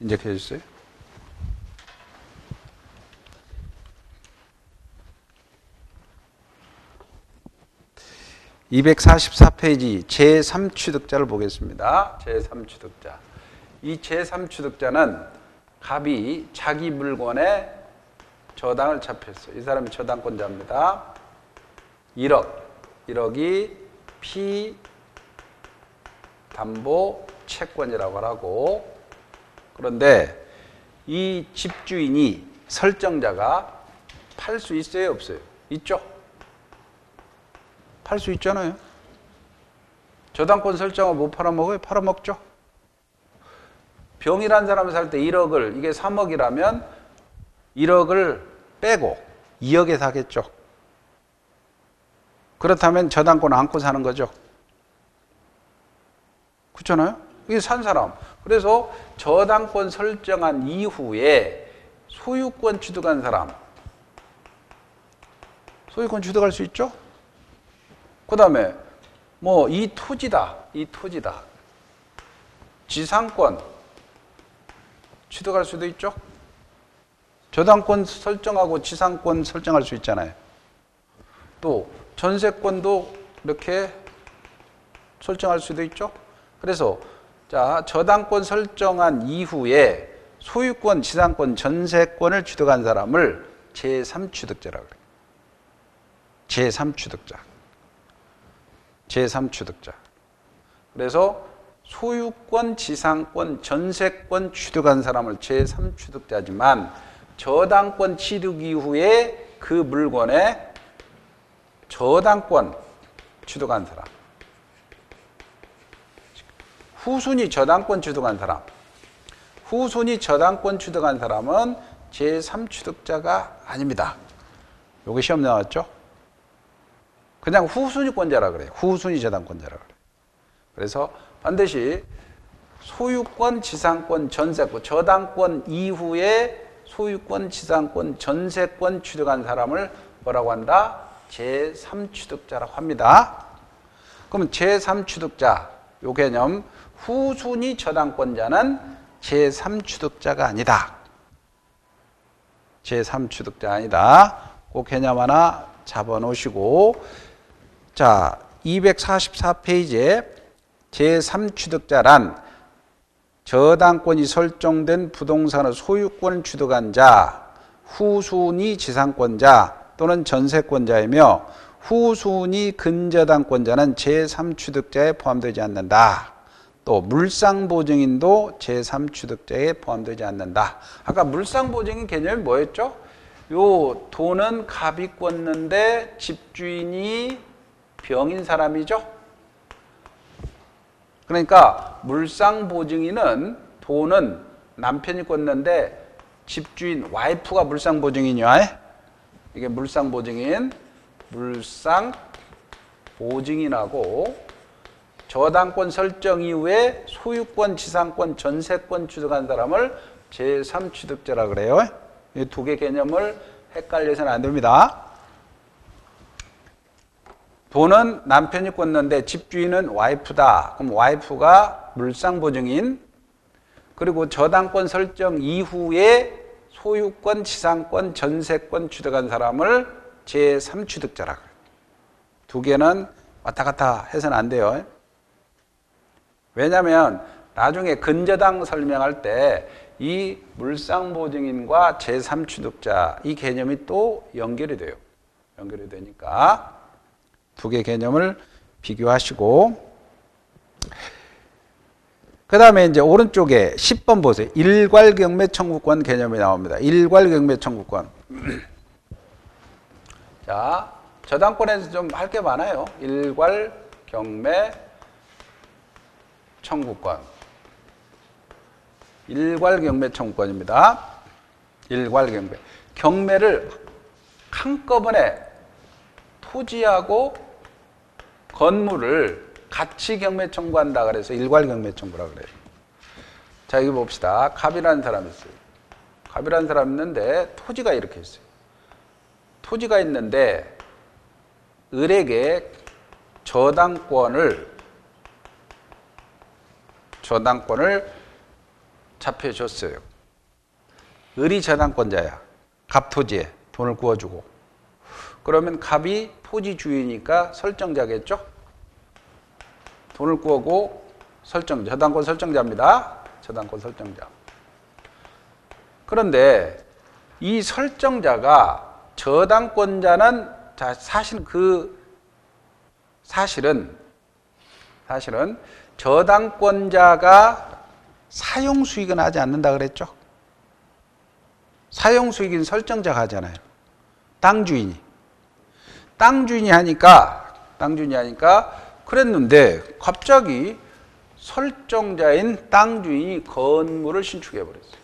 인젝해 주세요. (244페이지) 제3취득자를 보겠습니다. 제3취득자. 이 제3취득자는 갑이 자기 물건에 저당을 잡혔어요. 이 사람이 저당권자입니다. 1억이 피담보 채권이라고 하고, 그런데 이 집주인이 설정자가 팔 수 있어요, 없어요? 있죠? 팔 수 있잖아요. 저당권 설정을 못 팔아먹어요? 팔아먹죠. 병이란 사람이 살 때 1억을, 이게 3억이라면 1억을 빼고 2억에 사겠죠. 그렇다면 저당권 안고 사는 거죠. 그렇잖아요? 이게 산 사람. 그래서 저당권 설정한 이후에 소유권 취득한 사람. 소유권 취득할 수 있죠? 그 다음에 뭐 이 토지다. 지상권 취득할 수도 있죠? 저당권 설정하고 지상권 설정할 수 있잖아요. 또 전세권도 이렇게 설정할 수도 있죠? 그래서 자, 저당권 설정한 이후에 소유권, 지상권, 전세권을 취득한 사람을 제3취득자라고 그래요. 제3취득자. 그래서 소유권, 지상권, 전세권 취득한 사람을 제3취득자지만 저당권 취득 이후에 그 물건에 저당권 취득한 사람. 후순위 저당권 취득한 사람. 후순위 저당권 취득한 사람은 제3취득자가 아닙니다. 요게 시험 나왔죠? 그냥 후순위권자라 그래요. 후순위 저당권자라 그래요. 그래서 반드시 소유권, 지상권, 전세권, 저당권 이후에 소유권, 지상권, 전세권 취득한 사람을 뭐라고 한다? 제3취득자라고 합니다. 그러면 제3취득자, 요 개념, 후순위 저당권자는 제3취득자가 아니다. 제3취득자 아니다. 그 개념 하나 잡아놓으시고, 자, 244페이지에 제3취득자란 저당권이 설정된 부동산의 소유권을 취득한 자, 후순위 지상권자 또는 전세권자이며 후순위 근저당권자는 제3취득자에 포함되지 않는다. 또 물상보증인도 제3취득자에 포함되지 않는다. 아까 물상보증인 개념이 뭐였죠? 요 돈은 갑이 꿨는데 집주인이 병인 사람이죠? 그러니까 물상보증인은 돈은 남편이 꿨는데 집주인 와이프가 물상보증인이야. 이게 물상보증인, 물상보증인하고 저당권 설정 이후에 소유권, 지상권, 전세권 취득한 사람을 제3취득자라 그래요. 이 두 개 개념을 헷갈려서는 안 됩니다. 돈은 남편이 꿨는데 집주인은 와이프다. 그럼 와이프가 물상보증인, 그리고 저당권 설정 이후에 소유권, 지상권, 전세권 취득한 사람을 제3취득자라 그래요. 두 개는 왔다 갔다 해서는 안 돼요. 왜냐하면 나중에 근저당 설명할 때 이 물상보증인과 제3취득자 이 개념이 또 연결이 돼요. 연결이 되니까 두 개 개념을 비교하시고, 그 다음에 이제 오른쪽에 10번 보세요. 일괄경매 청구권 개념이 나옵니다. 일괄경매 청구권. 자, 저당권에서 좀 할 게 많아요. 일괄경매 청구권. 일괄경매 청구권입니다. 일괄경매. 경매를 한꺼번에 토지하고 건물을 같이 경매 청구한다 그래서 일괄경매 청구라 그래요. 자, 여기 봅시다. 갑이라는 사람이 있어요. 갑이라는 사람이 있는데 토지가 이렇게 있어요. 토지가 있는데 을에게 저당권을 잡혀줬어요. 을이 저당권자야. 갑 토지에 돈을 구워주고. 그러면 갑이 토지 주인이니까 설정자겠죠? 돈을 구워고 설정자, 저당권 설정자입니다. 저당권 설정자. 그런데 이 설정자가 저당권자는 자, 사실은 저당권자가 사용 수익은 하지 않는다 그랬죠? 사용 수익은 설정자가 하잖아요. 땅 주인이 하니까 그랬는데 갑자기 설정자인 땅 주인이 건물을 신축해 버렸어요.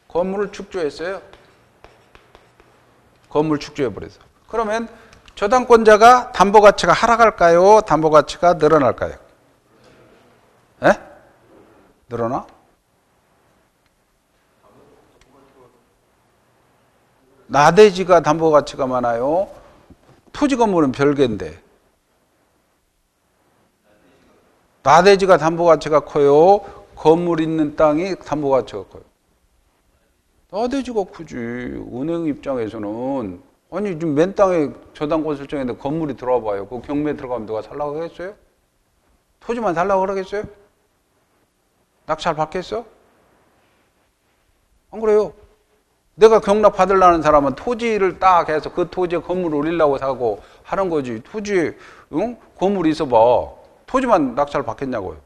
건물을 축조했어요. 건물 축조해 버렸어. 그러면 저당권자가 담보 가치가 하락할까요? 담보 가치가 늘어날까요? 에? 늘어나? 나대지가 담보 가치가 많아요. 토지 건물은 별개인데. 나대지가 담보 가치가 커요. 건물 있는 땅이 담보 가치가 커요. 나대지가 크지. 은행 입장에서는 아니 지금 맨 땅에 저당권 설정했는데 건물이 들어와 봐요. 그 경매 들어가면 누가 살라고 하겠어요? 토지만 살라고 그러겠어요? 낙찰 받겠어? 안 그래요. 내가 경락 받으려는 사람은 토지를 딱 해서 그 토지에 건물을 올리려고 사고 하는 거지. 토지에 건물이 있어봐. 토지만 낙찰 받겠냐고요.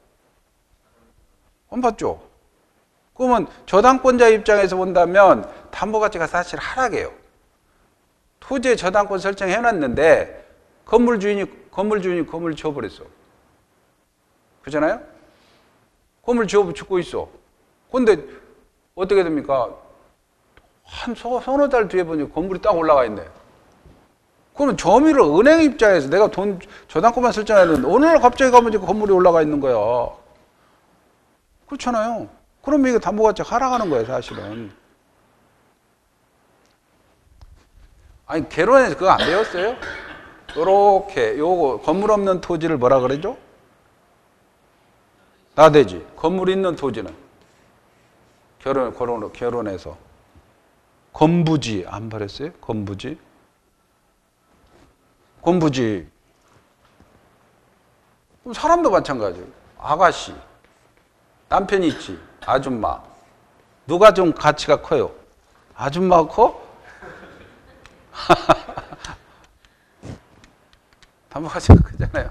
안 받죠. 그러면 저당권자 입장에서 본다면 담보가치가 사실 하락해요. 토지에 저당권 설정해놨는데 건물 주인이 건물 지어버렸어. 그렇잖아요? 건물 짓고 있어. 그런데 어떻게 됩니까? 한 서너 달 뒤에 보니 건물이 딱 올라가 있네. 그러면 점유를 은행 입장에서 내가 돈 저당권만 설정했는데 어느 날 갑자기 가면 건물이 올라가 있는 거야. 그렇잖아요. 그러면 이게 담보가치가 하락하는 거예요, 사실은. 아니, 개론에서 그거 안 배웠어요? 요렇게, 요거, 건물 없는 토지를 뭐라 그러죠? 나대지. 건물 있는 토지는? 결혼해서. 건부지. 안 버렸어요? 건부지. 그럼 사람도 마찬가지예요. 아가씨. 남편이 있지. 아줌마. 누가 좀 가치가 커요? 아줌마가 커? 담보가치가 크잖아요.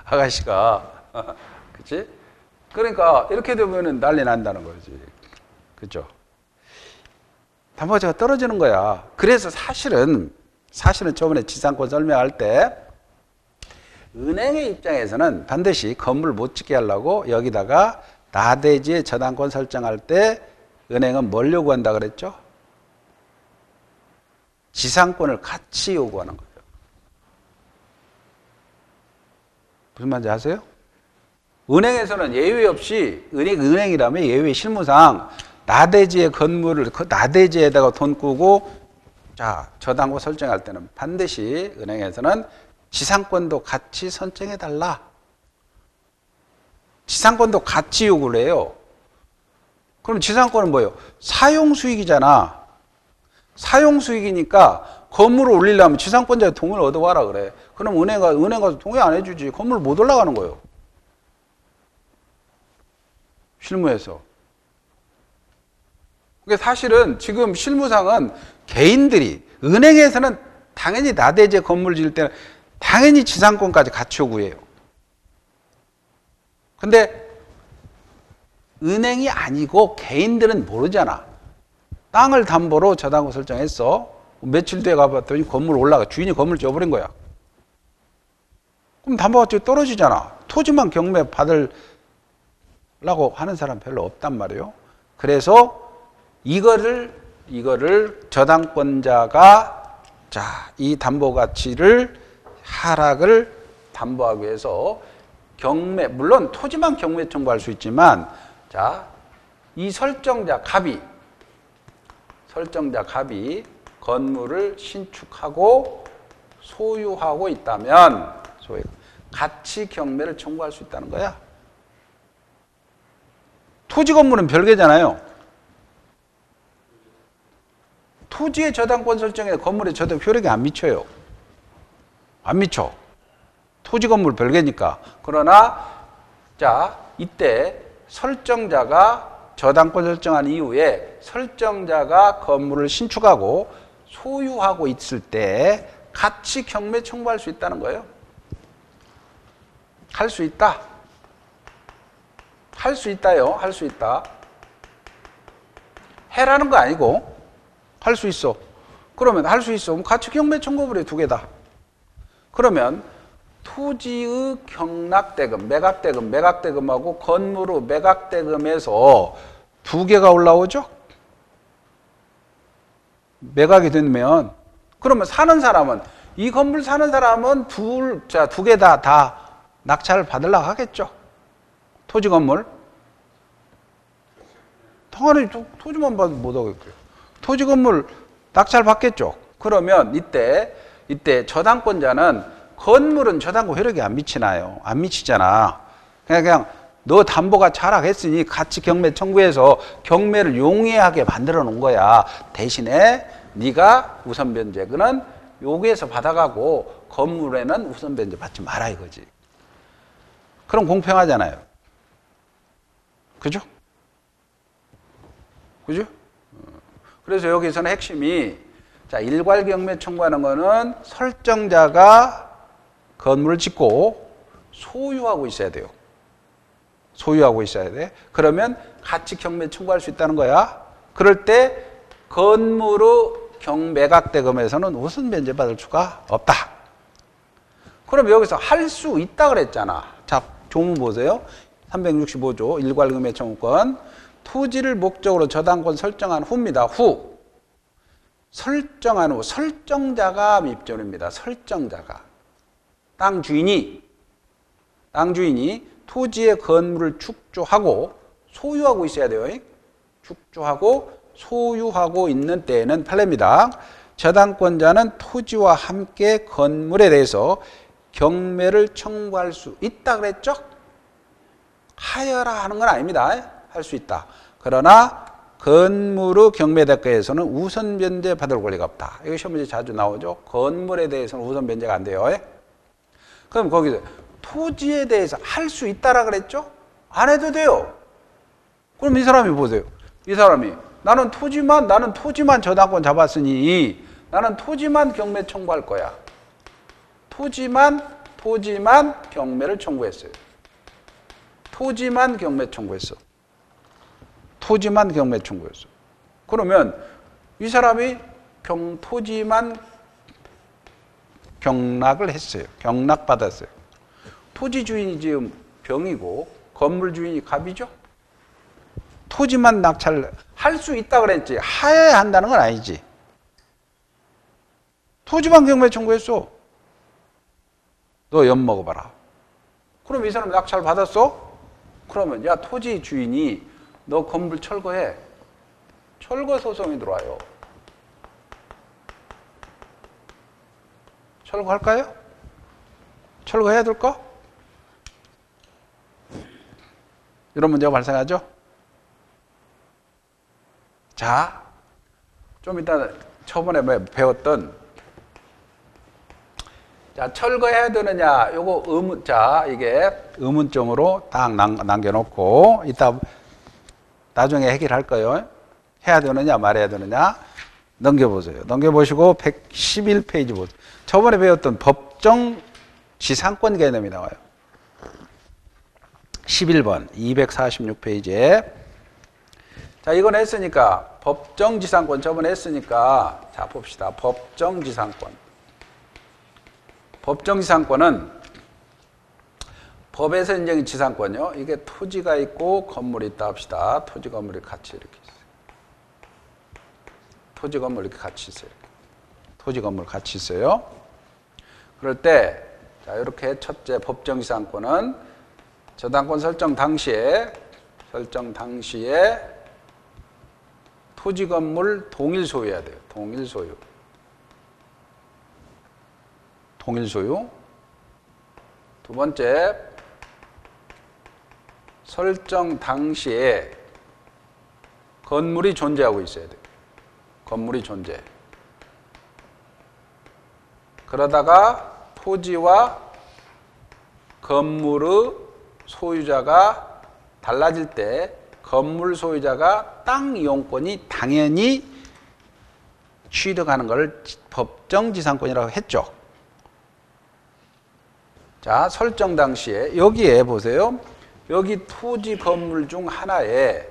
아가씨가. 그치? 그러니까 이렇게 되면 난리 난다는 거지. 그죠? 담보가치가 떨어지는 거야. 그래서 사실은 저번에 지상권 설명할 때 은행의 입장에서는 반드시 건물 못 짓게 하려고 여기다가 나대지의 저당권 설정할 때 은행은 뭘 요구한다 그랬죠? 지상권을 같이 요구하는 거예요. 무슨 말인지 아세요? 은행에서는 예외 없이 은행이라면 예외 실무상 나대지의 건물을 그 나대지에다가 돈 꾸고 자 저당권 설정할 때는 반드시 은행에서는 지상권도 같이 선정해 달라. 지상권도 같이 요구를 해요. 그럼 지상권은 뭐예요? 사용수익이잖아. 사용수익이니까 건물을 올리려면 지상권자의 동의를 얻어와라 그래. 그럼 은행 가서 동의 안 해주지. 건물 못 올라가는 거예요. 실무에서. 그게 사실은 지금 실무상은 개인들이 은행에서는 당연히 나대지에 건물 지을 때는 당연히 지상권까지 같이 요구해요. 근데 은행이 아니고 개인들은 모르잖아. 땅을 담보로 저당권 설정했어. 며칠 뒤에 가봤더니 건물 올라가. 주인이 건물 지어버린 거야. 그럼 담보가치가 떨어지잖아. 토지만 경매 받으려고 하는 사람 별로 없단 말이에요. 그래서 이거를 저당권자가 이 담보가치를 하락을 담보하기 위해서 경매, 물론 토지만 경매 청구할 수 있지만 이 설정자 갑이 건물을 신축하고 소유하고 있다면 같이 경매를 청구할 수 있다는 거야. 토지 건물은 별개잖아요. 토지의 저당권 설정에 건물의 저당 효력이 안 미쳐요. 안 미쳐. 토지 건물 별개니까. 그러나 자, 이때 설정자가 저당권 설정한 이후에 설정자가 건물을 신축하고 소유하고 있을 때 같이 경매 청구할 수 있다는 거예요. 할 수 있다. 할 수 있다요. 할 수 있다. 해라는 거 아니고 할 수 있어. 그러면 할 수 있어. 그럼 같이 경매 청구물에 두 개다. 그러면 토지의 경락대금, 매각대금하고 건물의 매각대금에서 두 개가 올라오죠? 매각이 되면 그러면 사는 사람은 이 건물 사는 사람은 두 개 다 낙찰을 받으려고 하겠죠? 토지 건물. 당연히 토지만 받으면 못 하겠고요. 토지 건물 낙찰 받겠죠? 그러면 이때 저당권자는 건물은 저당권 효력이 안 미치나요? 안 미치잖아. 그냥 너 담보가 잘하겠으니 같이 경매 청구해서 경매를 용이하게 만들어 놓은 거야. 대신에 네가 우선 변제금은 여기에서 받아가고 건물에는 우선 변제 받지 마라 이거지. 그럼 공평하잖아요. 그죠? 그죠? 그래서 여기서는 핵심이 자, 일괄 경매 청구하는 거는 설정자가 건물을 짓고 소유하고 있어야 돼요. 소유하고 있어야 돼. 그러면 같이 경매 청구할 수 있다는 거야. 그럴 때 건물의 매각대금에서는 우선 변제 받을 수가 없다. 그럼 여기서 할 수 있다 그랬잖아. 자, 조문 보세요. 365조 일괄 경매 청구권. 토지를 목적으로 저당권 설정한 후입니다. 후. 설정한 후. 설정자가 밉존입니다. 설정자가. 땅 주인이 토지의 건물을 축조하고 소유하고 있어야 돼요. 축조하고 소유하고 있는 때에는 판례입니다. 저당권자는 토지와 함께 건물에 대해서 경매를 청구할 수 있다 그랬죠? 하여라 하는 건 아닙니다. 할 수 있다. 그러나 건물의 경매 대가에서는 우선 변제 받을 권리가 없다. 이거 시험문제 자주 나오죠. 건물에 대해서는 우선 변제가 안 돼요. 그럼 거기서 토지에 대해서 할 수 있다라 그랬죠? 안 해도 돼요. 그럼 이 사람이 보세요. 이 사람이 나는 토지만 저당권 잡았으니 나는 토지만 경매 청구할 거야. 토지만 경매를 청구했어요. 토지만 경매 청구했어. 그러면 이 사람이 토지만 경락을 했어요. 경락받았어요. 토지 주인이 지금 병이고 건물 주인이 갑이죠. 토지만 낙찰 할 수 있다 그랬지 하여야 한다는 건 아니지. 토지만 경매 청구했어. 너 엿 먹어봐라. 그럼 이 사람 낙찰 받았어? 그러면 야 토지 주인이 너 건물 철거해. 철거 소송이 들어와요. 철거할까요? 철거해야 될까? 이런 문제가 발생하죠? 자, 좀 이따 저번에 배웠던 자, 철거해야 되느냐, 요거 의문, 자, 이게 의문점으로 딱 남겨놓고 이따 나중에 해결할 거예요. 해야 되느냐, 말해야 되느냐. 넘겨보세요. 넘겨보시고 111페이지 보세요. 저번에 배웠던 법정 지상권 개념이 나와요. 11번 246페이지에 자, 이건 했으니까 법정 지상권 저번에 했으니까 자, 봅시다. 법정 지상권. 법정 지상권은 법에서 인정인 지상권이요. 이게 토지가 있고 건물이 있다 합시다. 토지 건물이 같이 이렇게 있어요. 토지 건물 이렇게 같이 있어요. 토지 건물 같이 있어요. 그럴 때 자, 이렇게 첫째 법정 지상권은 저당권 설정 당시에 토지 건물 동일 소유해야 돼요. 동일 소유. 두 번째 설정 당시에 건물이 존재하고 있어야 돼요. 건물이 존재. 그러다가 토지와 건물의 소유자가 달라질 때 건물 소유자가 땅 이용권이 당연히 취득하는 것을 법정지상권이라고 했죠. 자, 설정 당시에 여기에 보세요. 여기 토지 건물 중 하나에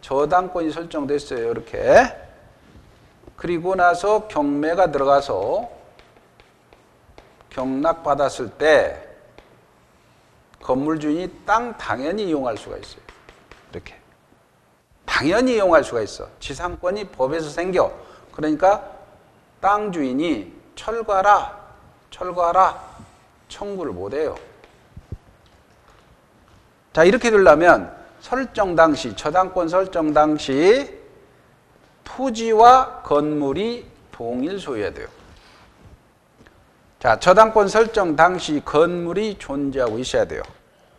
저당권이 설정됐어요. 이렇게. 그리고 나서 경매가 들어가서 경락받았을 때 건물 주인이 땅 당연히 이용할 수가 있어요. 이렇게. 당연히 이용할 수가 있어. 지상권이 법에서 생겨. 그러니까 땅 주인이 철거하라 청구를 못해요. 자, 이렇게 되려면 설정 당시, 저당권 설정 당시 토지와 건물이 동일 소유해야 돼요. 자, 저당권 설정 당시 건물이 존재하고 있어야 돼요.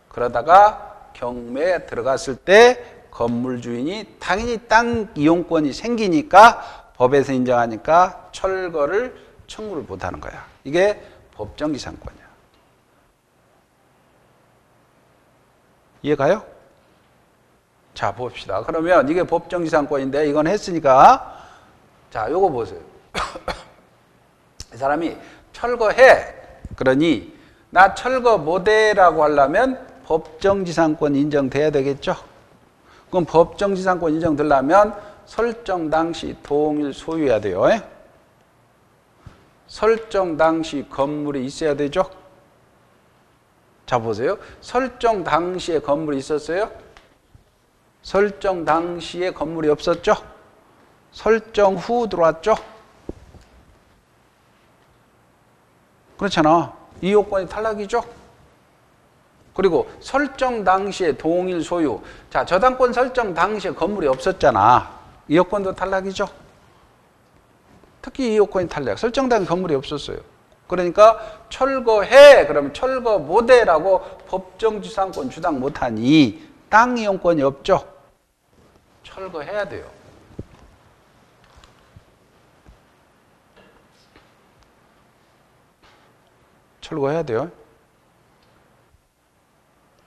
그러다가 경매에 들어갔을 때 건물 주인이 당연히 땅 이용권이 생기니까 법에서 인정하니까 철거를 청구를 못하는 거야. 이게 법정지상권이야. 이해가요? 자, 봅시다. 그러면 이게 법정지상권인데 이건 했으니까 자, 요거 보세요. 이 사람이 철거해. 그러니 나 철거 못해라고 하려면 법정지상권 인정돼야 되겠죠? 그럼 법정지상권 인정되려면 설정 당시 동일 소유해야 돼요. 설정 당시 건물이 있어야 되죠? 자, 보세요. 설정 당시에 건물이 있었어요? 설정 당시에 건물이 없었죠? 설정 후 들어왔죠? 그렇잖아. 이 요건이 탈락이죠? 그리고 설정 당시에 동일 소유. 자, 저당권 설정 당시에 건물이 없었잖아. 이 요건도 탈락이죠? 특히 이 요건이 탈락. 설정 당시 건물이 없었어요. 그러니까 철거해. 그러면 철거 못해라고 법정지상권 주장 못하니 땅 이용권이 없죠? 철거해야 돼요. 철거해야 돼요.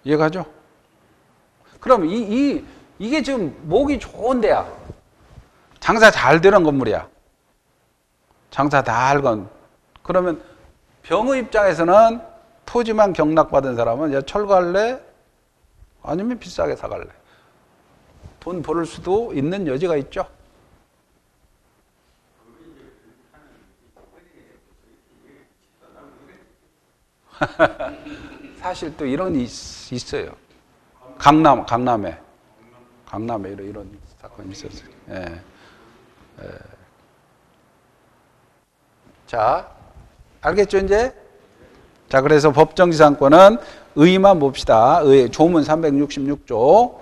이해가죠? 그럼 이게 지금 목이 좋은 데야. 장사 잘 되는 건물이야. 장사 다 할건. 그러면 병의 입장에서는 토지만 경락받은 사람은 야, 철거할래? 아니면 비싸게 사갈래? 돈 벌을 수도 있는 여지가 있죠. 사실 또 이런 있어요. 강남에 이런 사건이 있었어요. 예. 자, 알겠죠, 이제? 자, 그래서 법정지상권은 의의만 봅시다. 조문 366조.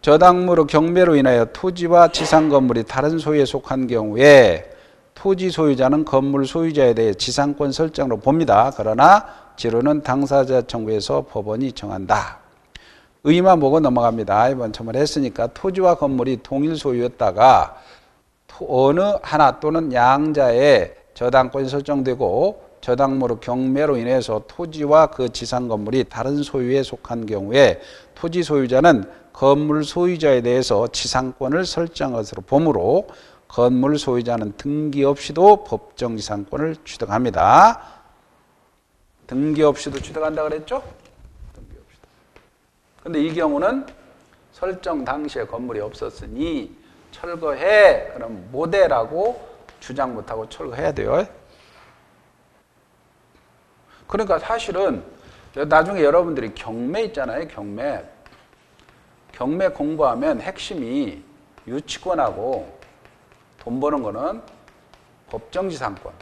저당무로 경매로 인하여 토지와 지상 건물이 다른 소유에 속한 경우에 토지 소유자는 건물 소유자에 대해 지상권 설정으로 봅니다. 그러나 지로는 당사자 청구에서 법원이 정한다. 의의만 보고 넘어갑니다. 이번 처음에 했으니까 토지와 건물이 동일 소유였다가 어느 하나 또는 양자의 저당권이 설정되고 저당무로 경매로 인해서 토지와 그 지상 건물이 다른 소유에 속한 경우에 토지 소유자는 건물 소유자에 대해서 지상권을 설정한 것으로 보므로 건물 소유자는 등기 없이도 법정지상권을 취득합니다. 등기 없이도 취득한다 그랬죠? 등기 없이도. 근데 이 경우는 설정 당시에 건물이 없었으니 철거해. 그럼 못해라고 주장 못하고 철거해야 돼요. 그러니까 사실은 나중에 여러분들이 경매 있잖아요. 경매 공부하면 핵심이 유치권하고 돈 버는 거는 법정지상권.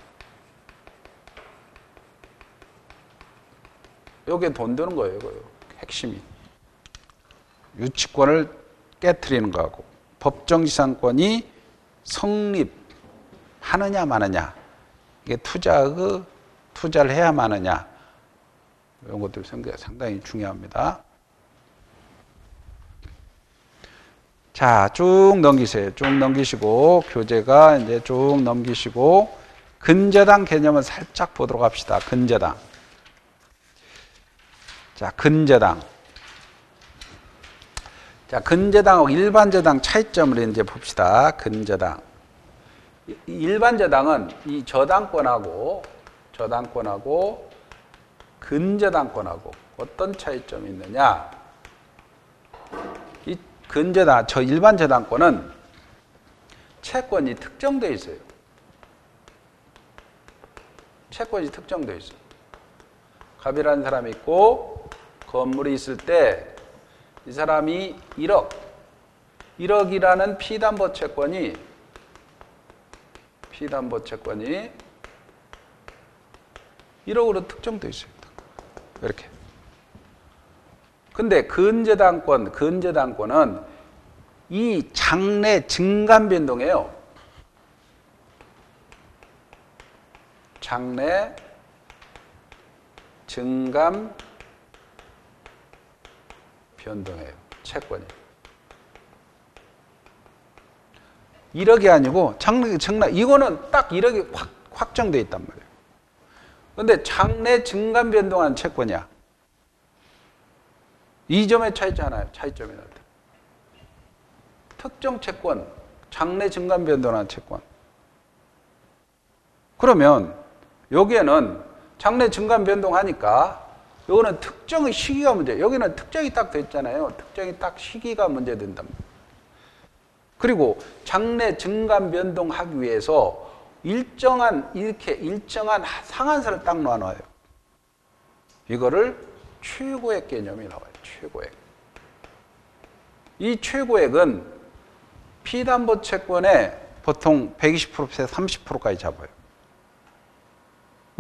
여기에 돈 드는 거예요. 핵심이. 유치권을 깨트리는 거하고 법정지상권이 성립하느냐 마느냐. 이게 투자를 해야 마느냐. 이런 것들이 상당히 중요합니다. 자, 쭉 넘기세요. 쭉 넘기시고, 교재가 이제 쭉 넘기시고, 근저당 개념을 살짝 보도록 합시다. 근저당. 자, 근저당. 자, 근저당하고 일반저당 차이점을 이제 봅시다. 근저당. 일반저당은 이 저당권하고 근저당권하고 어떤 차이점이 있느냐? 이 근저당, 일반 저당권은 채권이 특정되어 있어요. 채권이 특정되어 있어요. 갑이라는 사람이 있고 건물이 있을 때 이 사람이 1억이라는 피담보 채권이 1억으로 특정되어 있습니다. 이렇게. 근데 근저당권은 이 장래 증감 변동이에요. 장래 증감 변동이에요. 채권이. 1억이 아니고 장래 이거는 딱 1억이 확정되어 있단 말이에요. 근데 장래 증감 변동한 채권이야. 이 점에 차이점이 나다. 특정 채권, 장래 증감 변동한 채권. 그러면 여기에는 장래 증감 변동하니까 이거는 특정의 시기가 문제. 여기는 특정이 딱 됐잖아요. 특정이 딱 시기가 문제된단 말이에요. 그리고 장래 증감 변동하기 위해서 일정한 상한선을 딱 놔놔요. 이거를 최고액 개념이 나와요. 최고액. 이 최고액은 피담보 채권에 보통 120%에서 30%까지 잡아요.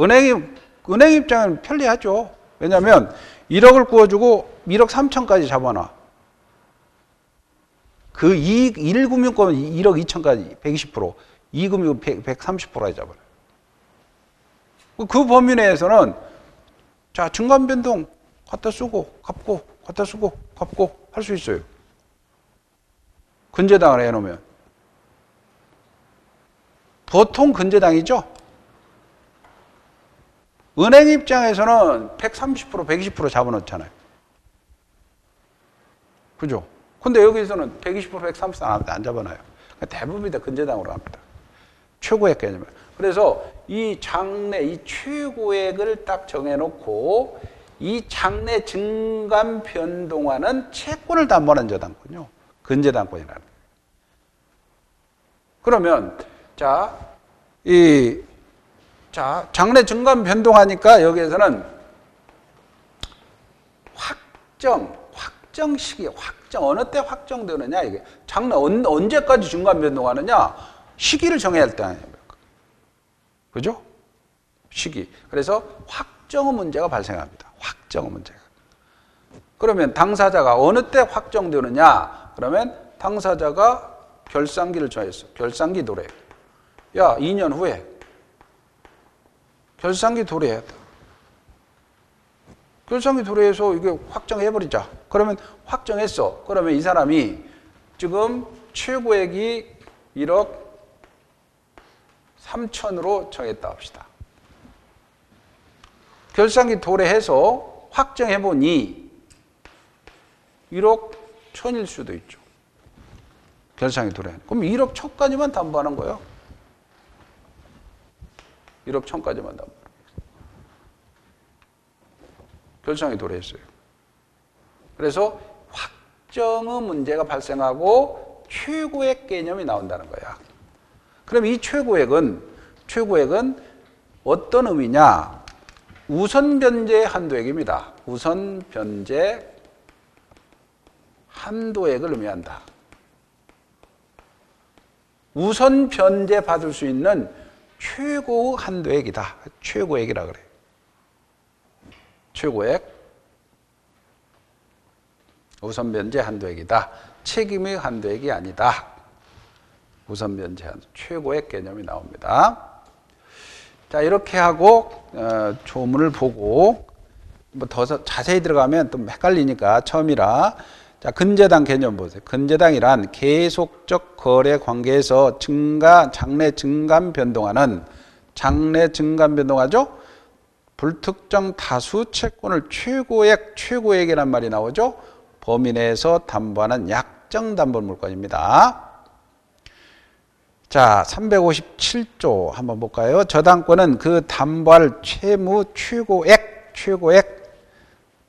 은행 입장은 편리하죠. 왜냐하면 1억을 구워주고 1억 3천까지 잡아놔. 그 1금융권은 1억 2천까지 120%, 2금융은 130%까지 잡아요. 그 범위 내에서는 자, 증감 변동 갖다 쓰고 갚고 갖다 쓰고 갚고 할 수 있어요. 근저당을 해놓으면. 보통 근저당이죠. 은행 입장에서는 130%, 120% 잡아놓잖아요. 그죠? 근데 여기서는 120%, 130% 안 잡아놔요. 대부분이 다 근저당으로 갑니다. 최고액 개념을. 그래서 이 최고액을 딱 정해놓고 이 장래 증감 변동하는 채권을 담보하는 저당권요. 근저당권이라는 거예요. 그러면 장래 증감 변동하니까 여기에서는 확정 시기, 어느 때 확정되느냐, 이게. 장래 언제까지 증감 변동하느냐, 시기를 정해야 할 때 아니에요. 그죠? 시기. 그래서 확정의 문제가 발생합니다. 확정의 문제가. 그러면 당사자가 어느 때 확정되느냐, 그러면 당사자가 결산기를 정했어. 결산기 도래. 야, 2년 후에 결산기 도래해야 돼. 결산기 도래해서 이게 확정해버리자. 그러면 확정했어. 그러면 이 사람이 지금 최고액이 1억 3천으로 정했다 합시다. 결산기 도래해서 확정해보니 1억 1천일 수도 있죠. 결산기 도래. 그럼 1억 1천까지만 담보하는 거예요. 1억 1천까지만 담보. 결산이 도래했어요. 그래서 확정의 문제가 발생하고 최고액 개념이 나온다는 거야. 그럼 이 최고액은 어떤 의미냐? 우선 변제 한도액입니다. 우선 변제 한도액을 의미한다. 우선 변제 받을 수 있는 최고 한도액이다. 최고액이라 그래요. 최고액. 우선 변제 한도액이다. 책임의 한도액이 아니다. 우선 변제 한도. 최고액 개념이 나옵니다. 자, 이렇게 하고 조문을 보고 뭐 더 자세히 들어가면 좀 헷갈리니까 처음이라 자, 근저당 개념 보세요. 근저당이란 계속적 거래 관계에서 장래 증감 변동하는 장래증감변동하죠. 불특정 다수 채권을 최고액이란 말이 나오죠. 범위 내에서 담보하는 약정 담보 물건입니다. 자, 357조 한번 볼까요? 저당권은 그 담보할 채무 최고액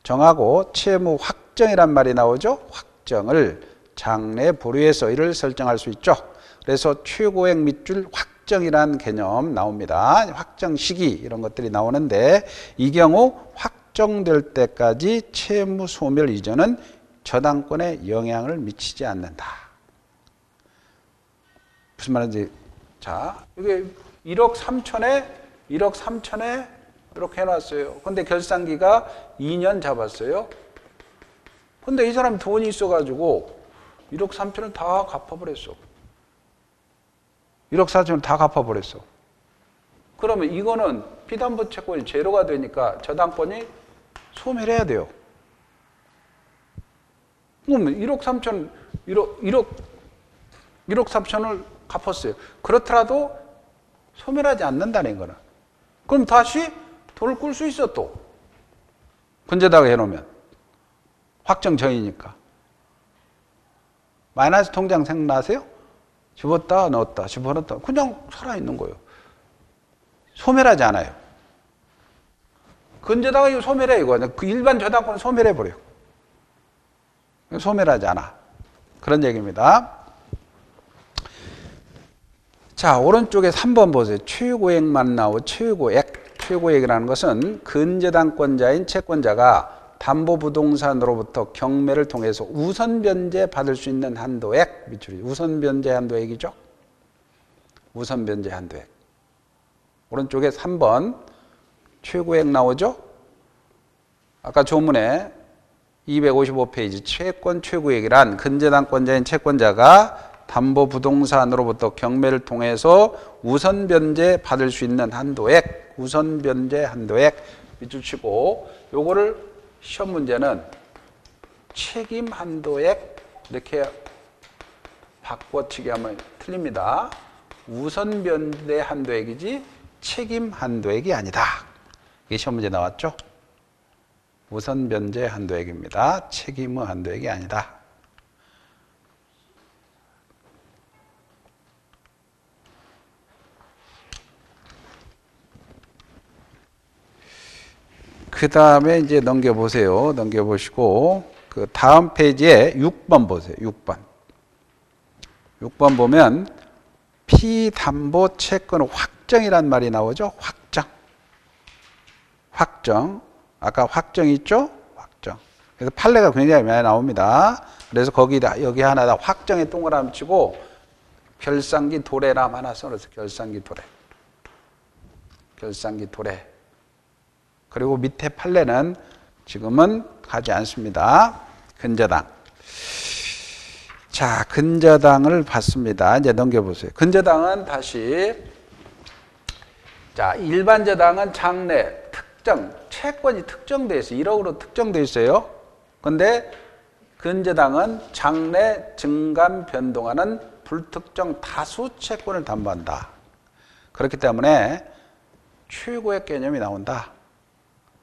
정하고 채무 확정이란 말이 나오죠. 확정을 장래 보류해서 이를 설정할 수 있죠. 그래서 최고액 밑줄 확정이라는 개념 나옵니다. 확정 시기 이런 것들이 나오는데 이 경우 확정될 때까지 채무 소멸 이전은 저당권에 영향을 미치지 않는다. 무슨 말인지. 자, 이게 1억 3천에 이렇게 해놨어요. 근데 결산기가 2년 잡았어요. 근데 이 사람 돈이 있어가지고 1억 3천을 다 갚아버렸어. 1억 4천을 다 갚아버렸어. 그러면 이거는 피담보 채권이 제로가 되니까 저당권이 소멸해야 돼요. 그러면 1억 3천을 갚았어요. 그렇더라도 소멸하지 않는다는 거는. 그럼 다시 돈을 꿀 수 있어 또. 근저당 해놓으면. 확정 전이니까. 마이너스 통장 생각나세요? 집었다 넣었다 집어넣었다 그냥 살아있는 거예요. 소멸하지 않아요. 근저당은 소멸해 이거. 그 일반 저당권은 소멸해버려요. 소멸하지 않아. 그런 얘기입니다. 자, 오른쪽에 3번 보세요. 최고액만 나오고 최고액이라는 것은 근저당권자인 채권자가 담보부동산으로부터 경매를 통해서 우선 변제 받을 수 있는 한도액 밑줄이 우선 변제 한도액이죠. 우선 변제 한도액. 오른쪽에 3번 최고액 나오죠. 아까 조문에 255페이지 채권 최고액이란 근저당권자인 채권자가 담보부동산으로부터 경매를 통해서 우선 변제 받을 수 있는 한도액, 우선 변제 한도액 밑줄 치고 요거를 시험 문제는 책임 한도액 이렇게 바꿔치기 하면 틀립니다. 우선 변제 한도액이지 책임 한도액이 아니다. 이게 시험 문제 나왔죠? 우선 변제 한도액입니다. 책임의 한도액이 아니다. 그 다음에 이제 넘겨보세요. 넘겨보시고, 그 다음 페이지에 6번 보세요. 6번. 6번 보면, 피담보 채권 확정이란 말이 나오죠. 확정. 확정. 아까 확정 있죠? 확정. 그래서 판례가 굉장히 많이 나옵니다. 그래서 거기다, 여기 하나다 확정에 동그라미 치고, 결산기 도래람 하나 써놓으세요. 결산기 도래. 결산기 도래. 그리고 밑에 판례는 지금은 가지 않습니다. 근저당. 자, 근저당을 봤습니다. 이제 넘겨보세요. 근저당은 다시, 자, 일반 저당은 장래, 특정, 채권이 특정되어 있어요. 1억으로 특정되어 있어요. 근데 근저당은 장래 증감 변동하는 불특정 다수 채권을 담보한다. 그렇기 때문에 최고액 개념이 나온다.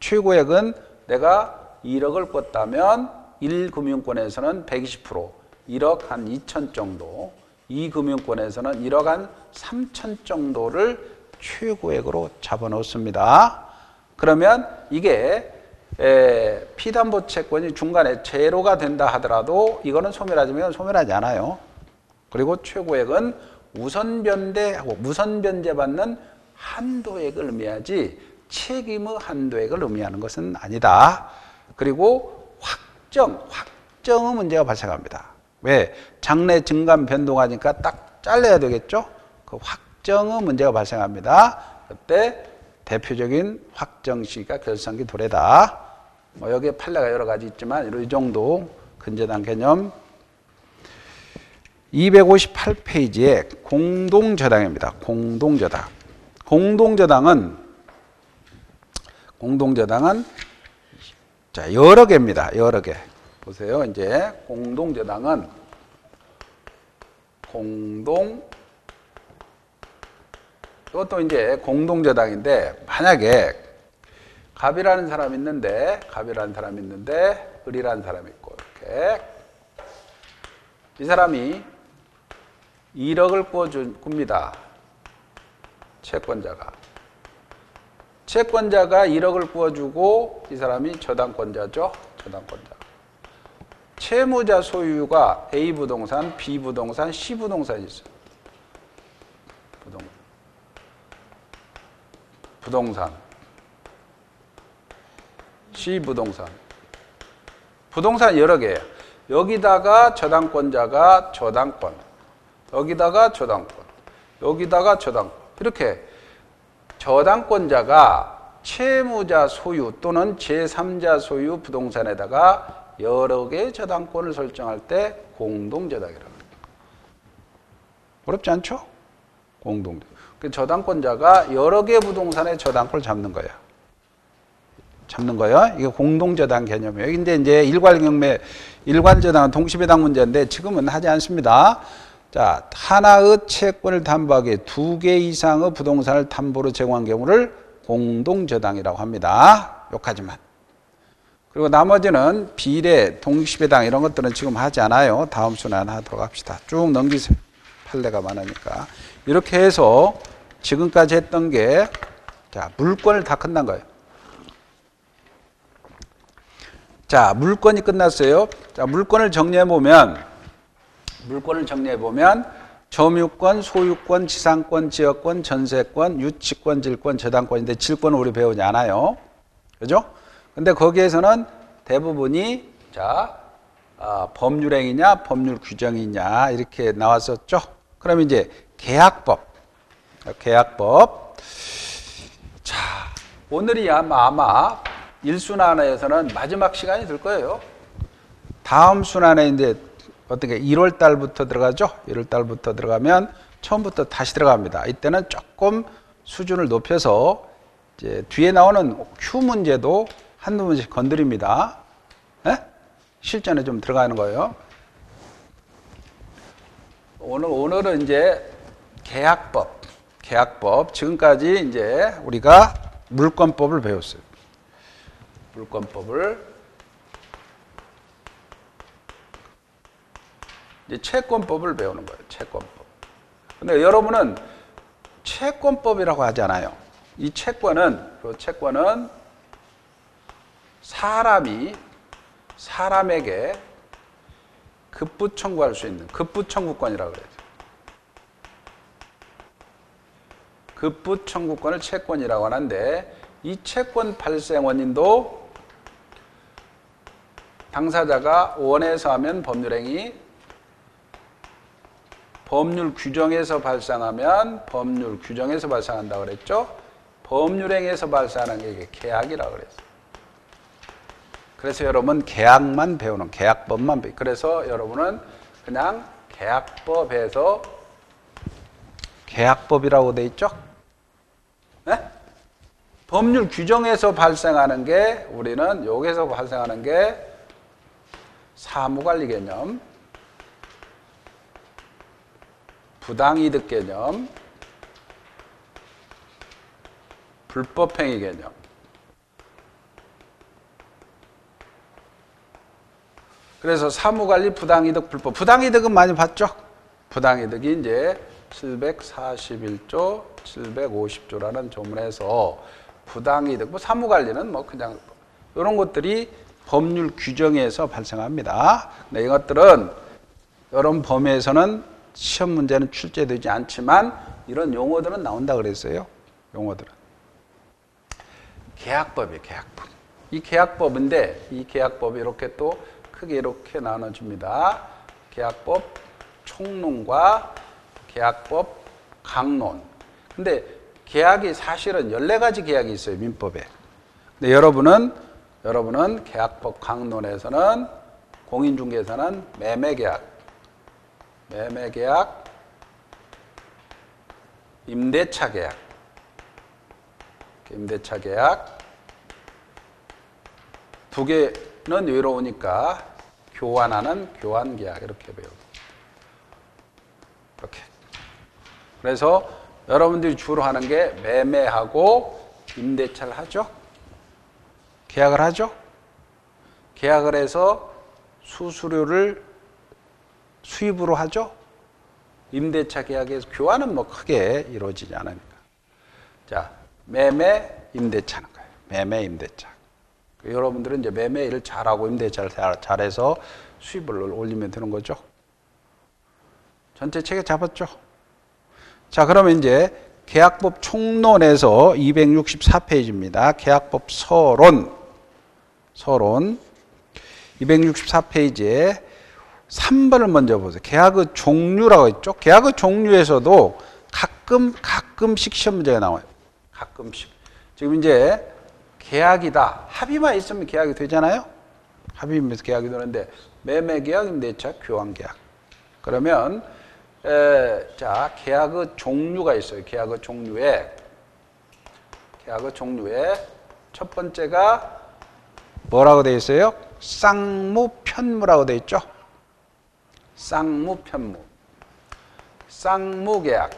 최고액은 내가 1억을 꿨다면 1금융권에서는 120%, 1억 한 2천 정도, 2금융권에서는 1억 한 3천 정도를 최고액으로 잡아놓습니다. 그러면 이게 피담보 채권이 중간에 제로가 된다 하더라도 이거는 소멸하지만 소멸하지 않아요. 그리고 최고액은 우선 변제하고 무선 변제받는 한도액을 의미하지 책임의 한도액을 의미하는 것은 아니다. 그리고 확정의 문제가 발생합니다. 왜? 장래 증감 변동하니까 딱 잘라야 되겠죠? 그 확정의 문제가 발생합니다. 그때 대표적인 확정 시기가 결산기 도래다. 뭐 여기에 판례가 여러 가지 있지만 이 정도 근저당 개념. 258페이지에 공동저당입니다. 공동저당. 공동저당은 자, 여러 개입니다. 여러 개. 보세요. 이제 공동저당은 이것도 이제 공동저당인데 만약에 갑이라는 사람이 있는데 을이라는 사람이 있고 이렇게 이 사람이 1억을 꿉니다. 채권자가 1억을 구워주고 이 사람이 저당권자죠. 채무자 소유가 A 부동산, B 부동산, C 부동산이 있어요. 부동산. C 부동산. 부동산 여러 개예요. 여기다가 저당권자가 저당권. 여기다가 저당권. 이렇게 저당권자가 채무자 소유 또는 제3자 소유 부동산에다가 여러 개의 저당권을 설정할 때 공동저당이라고 합니다. 어렵지 않죠? 공동저당. 저당권자가 여러 개의 부동산의 저당권을 잡는 거예요. 이게 공동저당 개념이에요. 근데 이제 일관저당은 동시배당 문제인데 지금은 하지 않습니다. 자, 하나의 채권을 담보하기 위해 2개 이상의 부동산을 담보로 제공한 경우를 공동저당이라고 합니다. 여기까지만. 그리고 나머지는 비례, 동시배당 이런 것들은 지금 하지 않아요. 다음 순환 하도록 합시다. 쭉 넘기세요. 판례가 많으니까. 이렇게 해서 지금까지 했던 게 자, 물권을 다 끝난 거예요. 자, 물권이 끝났어요. 자, 물권을 정리해 보면 점유권, 소유권, 지상권, 지역권, 전세권, 유치권, 질권, 저당권인데 질권은 우리 배우지 않아요. 그죠? 근데 거기에서는 대부분이 법률행위냐, 법률 규정이냐 이렇게 나왔었죠. 그럼 이제 계약법. 자, 오늘이 아마 1순환에서는 마지막 시간이 될 거예요. 다음 순환에 이제 어떻게 1월 달부터 들어가죠? 1월 달부터 들어가면 처음부터 다시 들어갑니다. 이때는 조금 수준을 높여서 이제 뒤에 나오는 Q 문제도 한두 번씩 건드립니다. 네? 실전에 좀 들어가는 거예요. 오늘은 이제 계약법. 지금까지 이제 우리가 물권법을 배웠어요. 이제 채권법을 배우는 거예요. 채권법. 근데 여러분은 채권법이라고 하지 않아요. 이 채권은 사람에게 급부 청구할 수 있는 급부 청구권이라고 그래요. 급부 청구권을 채권이라고 하는데 이 채권 발생 원인도 당사자가 원해서 하면 법률행위, 법률 규정에서 발생하면 법률 규정에서 발생한다고 그랬죠. 법률행위에서 발생하는 게 이게 계약이라고 그랬어요. 그래서 여러분 계약만 배우는 계약법만 배우는 그래서 여러분은 그냥 계약법에서 계약법이라고 돼 있죠. 네? 법률 규정에서 발생하는 게 우리는 여기서 발생하는 게 사무관리 개념, 부당이득 개념, 불법행위 개념. 그래서 사무관리, 부당이득, 불법. 부당이득은 많이 봤죠? 부당이득이 이제 741조, 750조라는 조문에서 부당이득, 사무관리는 그냥 이런 것들이 법률 규정에서 발생합니다. 네, 이것들은 여러분 범위에서는 시험 문제는 출제되지 않지만 이런 용어들은 나온다 그랬어요. 용어들은. 계약법이에요, 계약법. 이 계약법인데 이 계약법이 이렇게 또 크게 이렇게 나눠집니다. 계약법 총론과 계약법 강론. 근데 계약이 사실은 14가지 계약이 있어요, 민법에. 근데 여러분은 계약법 강론에서는 공인중개사는 매매계약, 임대차 계약 두 개는 외로우니까 교환하는 교환계약 이렇게 배우고 이렇게. 그래서 여러분들이 주로 하는 게 매매하고 임대차를 하죠. 계약을 하죠. 계약을 해서 수수료를 수입으로 하죠. 임대차 계약에서 교환은 뭐 크게 이루어지지 않으니까. 자, 매매 임대차는 거예요. 매매 임대차. 여러분들은 이제 매매 일을 잘하고 임대차를 잘해서 수입을 올리면 되는 거죠. 전체 체계 잡았죠. 자, 그러면 이제 계약법 총론에서 264페이지입니다. 계약법 서론 264페이지에 3번을 먼저 보세요. 계약의 종류라고 했죠. 계약의 종류에서도 가끔씩 시험 문제가 나와요. 가끔씩. 지금 이제 계약이다. 합의만 있으면 계약이 되잖아요. 합의면서 계약이 되는데 매매계약, 임대차, 교환계약. 그러면 자, 계약의 종류가 있어요. 계약의 종류에 첫 번째가 뭐라고 되어 있어요? 쌍무편무라고 되어 있죠. 쌍무편무. 쌍무계약.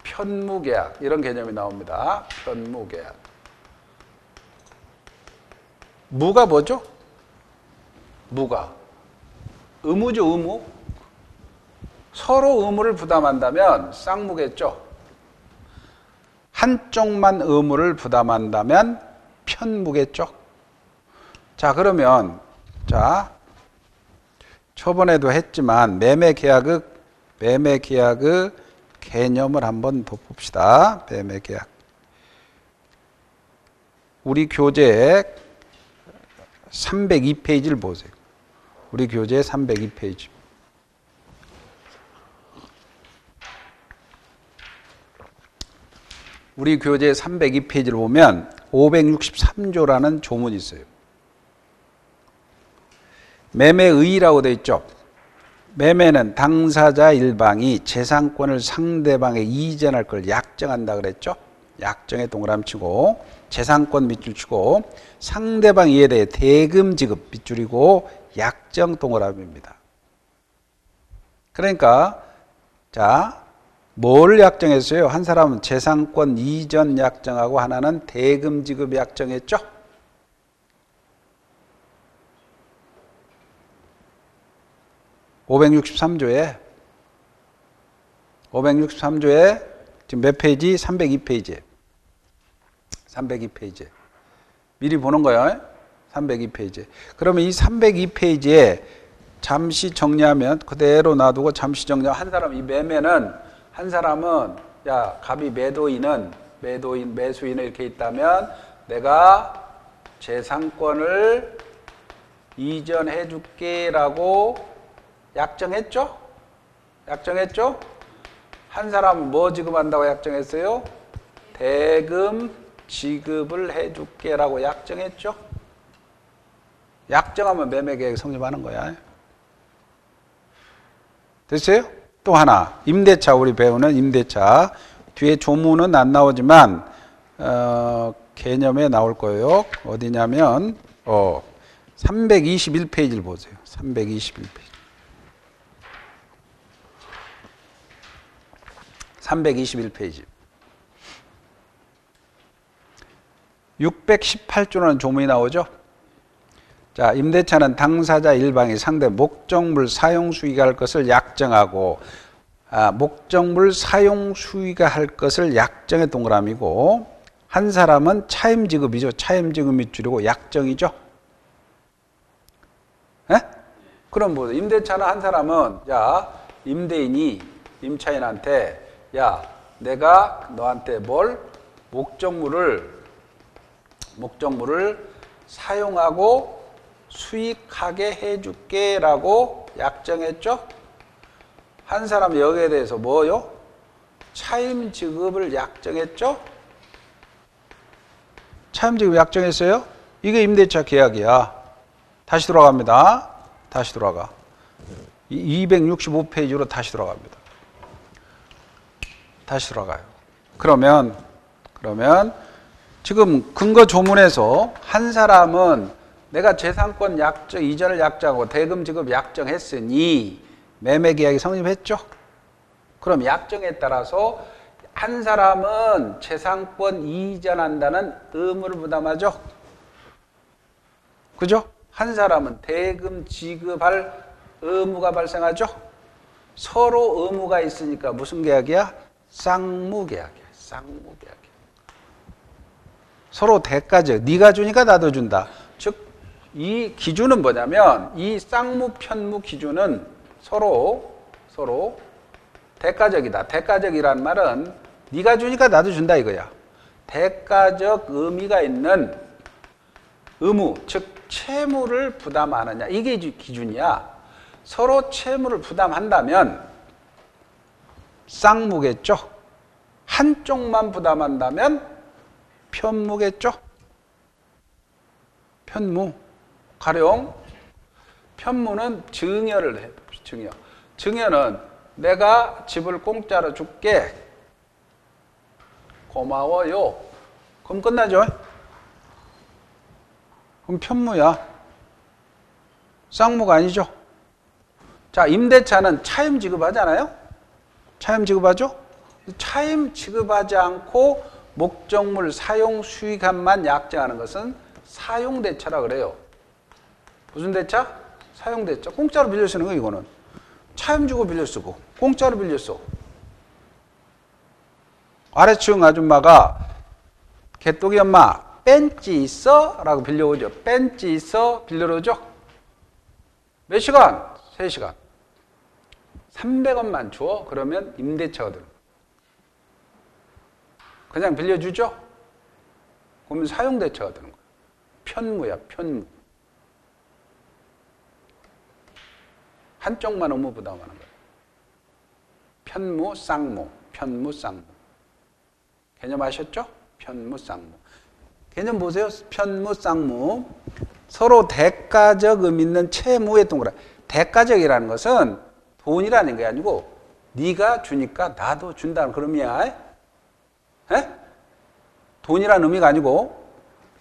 편무계약. 이런 개념이 나옵니다. 편무계약. 무가 뭐죠? 무가. 의무죠, 의무. 서로 의무를 부담한다면 쌍무겠죠. 한쪽만 의무를 부담한다면 편무겠죠. 자, 그러면 자, 저번에도 했지만 매매계약의 개념을 한번 더 봅시다. 매매계약. 우리 교재 302페이지를 보세요. 우리 교재 302페이지. 우리 교재 302페이지를 보면 563조라는 조문이 있어요. 매매의의라고 되어 있죠. 매매는 당사자 일방이 재산권을 상대방에 이전할 걸 약정한다 그랬죠. 약정에 동그라미 치고 재산권 밑줄 치고 상대방 이에 대해 대금 지급 밑줄이고 약정 동그라미입니다. 그러니까 자, 뭘 약정했어요? 한 사람은 재산권 이전 약정하고 하나는 대금 지급 약정했죠. 563조에 지금 몇 페이지? 302페이지에. 302페이지에. 미리 보는 거예요. 302페이지에. 그러면 이 302페이지에 잠시 정리하면 그대로 놔두고 잠시 정리하면 한 사람 이 매매는 한 사람은 야, 갑이 매수인은 이렇게 있다면 내가 재산권을 이전해 줄게라고 약정했죠? 한 사람은 뭐 지급한다고 약정했어요? 대금 지급을 해줄게라고 약정했죠? 약정하면 매매계획 성립하는 거야. 됐어요? 또 하나, 임대차. 우리 배우는 임대차. 뒤에 조문은 안 나오지만 개념에 나올 거예요. 어디냐면 321페이지를 보세요. 321페이지. 321페이지. 618조라는 조문이 나오죠. 자, 임대차는 당사자 일방이 상대 목적물 사용 수익할 것을 약정하고 목적물 사용 수익할 것을 약정의 동그라미고 한 사람은 차임 지급이죠. 차임 지급 밑줄이고 약정이죠. 에? 그럼 뭐 임대차는 한 사람은 야, 임대인이 임차인한테 야, 내가 너한테 목적물을 사용하고 수익하게 해줄게 라고 약정했죠? 한 사람 여기에 대해서 뭐요? 차임 지급을 약정했죠? 차임 지급 약정했어요? 이게 임대차 계약이야. 다시 돌아갑니다. 다시 돌아가. 265페이지로 다시 돌아갑니다. 다시 돌아가요. 그러면 지금 근거 조문에서 한 사람은 내가 재산권 약정, 이전을 약정하고 대금 지급 약정했으니 매매 계약이 성립했죠. 그럼 약정에 따라서 한 사람은 재산권 이전한다는 의무를 부담하죠. 그죠? 한 사람은 대금 지급할 의무가 발생하죠. 서로 의무가 있으니까 무슨 계약이야? 쌍무계약이야. 쌍무계약이야. 서로 대가적. 네가 주니까 나도 준다. 즉 이 기준은 뭐냐면 이 쌍무 편무 기준은 서로 대가적이다. 대가적이란 말은 네가 주니까 나도 준다 이거야. 대가적 의미가 있는 의무, 즉 채무를 부담하느냐 이게 기준이야. 서로 채무를 부담한다면 쌍무겠죠. 한쪽만 부담한다면 편무겠죠. 편무. 가령 편무는 증여를 해. 증여는 내가 집을 공짜로 줄게. 고마워요. 그럼 끝나죠? 그럼 편무야. 쌍무가 아니죠? 자, 임대차는 차임 지급하잖아요? 차임 지급하죠? 차임 지급하지 않고 목적물 사용 수익함만 약정하는 것은 사용대차라 그래요. 무슨 대차? 사용대차. 공짜로 빌려 쓰는 거 이거는. 차임 주고 빌려 쓰고 공짜로 빌려 써. 아래층 아줌마가 개똥이 엄마 벤치 있어? 라고 빌려오죠. 벤치 있어? 빌려오죠. 몇 시간? 3시간. 300원만 줘? 그러면 임대차가 들어. 그냥 빌려주죠? 그러면 사용대차가 되는 거야. 편무야, 편무. 한쪽만 의무 부담하는 거야. 편무, 쌍무. 편무, 쌍무. 개념 아셨죠? 편무, 쌍무. 개념 보세요. 편무, 쌍무. 서로 대가적 의미 있는 채무에 동그라. 대가적이라는 것은 돈이라는 게 아니고 네가 주니까 나도 준다는 그런 의미야. 에? 돈이라는 의미가 아니고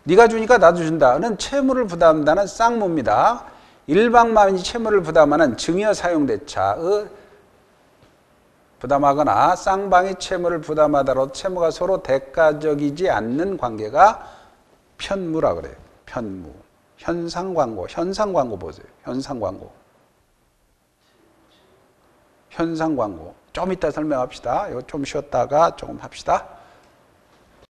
네가 주니까 나도 준다는 채무를 부담한다는 쌍무입니다. 일방만이 채무를 부담하는 증여 사용대차의 부담하거나 쌍방이 채무를 부담하더라도 채무가 서로 대가적이지 않는 관계가 편무라 그래요. 편무. 현상광고. 현상광고 보세요. 현상광고. 현상광고. 좀 이따 설명합시다. 이거 좀 쉬었다가 조금 합시다.